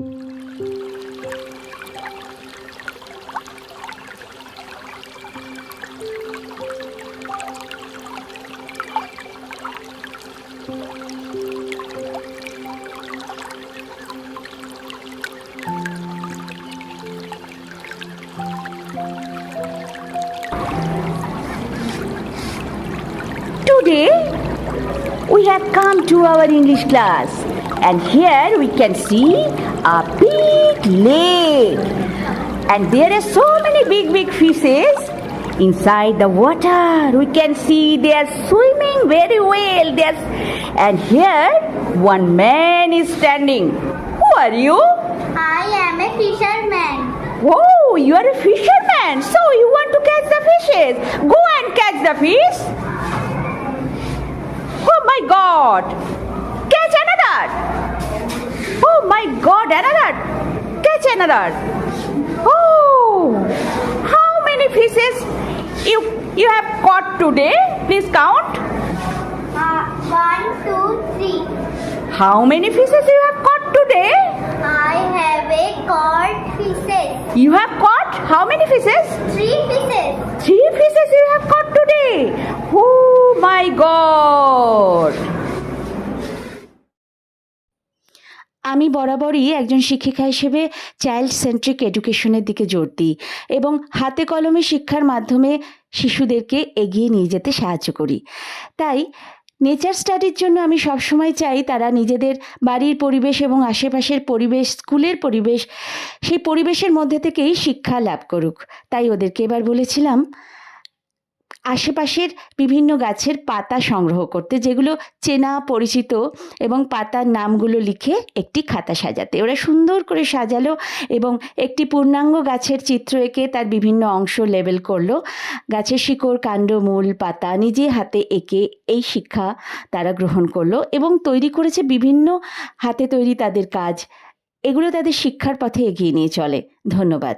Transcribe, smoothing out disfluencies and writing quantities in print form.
Today we have come to our English class, and here we can see a big lake, and there are so many big fishes inside the water. We can see they are swimming very well. And here one man is standing. Who are you? I am a fisherman. Oh, you are a fisherman. So you want to catch the fishes. Go and catch the fish. Oh my God. Catch another. Oh my God, another. Catch another. Oh, how many fishes you have caught today? Please count. 1, 2, 3. How many fishes you have caught today? I have a caught fishes. You have caught how many fishes? 3 fishes. 3 fishes you have caught today. Oh my God! আমি বরাবরই একজন শিক্ষিকা হিসেবে child centric এডুকেশনের দিকে জোর দিই এবং হাতে কলমে শিক্ষার মাধ্যমে শিশুদেরকে এগিয়ে নিয়ে যেতে সাহায্য করি। তাই নেচার স্টাডির জন্য আমি সবসময় চাই তারা নিজেদের বাড়ির পরিবেশ এবং আশেপাশের পরিবেশ, স্কুলের পরিবেশ, সেই পরিবেশের মধ্যে থেকেই শিক্ষা লাভ করুক। তাই ওদেরকে এবার বলেছিলাম আশেপাশের বিভিন্ন গাছের পাতা সংগ্রহ করতে, যেগুলো চেনা পরিচিত, এবং পাতার নামগুলো লিখে একটি খাতা সাজাতে। ওরা সুন্দর করে সাজালো এবং একটি পূর্ণাঙ্গ গাছের চিত্র এঁকে তার বিভিন্ন অংশ লেবেল করলো। গাছের শিকড়, কাণ্ড, মূল, পাতা নিজে হাতে এঁকে এই শিক্ষা তারা গ্রহণ করলো এবং তৈরি করেছে বিভিন্ন হাতে তৈরি তাদের কাজ। এগুলো তাদের শিক্ষার পথে এগিয়ে নিয়ে চলে। ধন্যবাদ।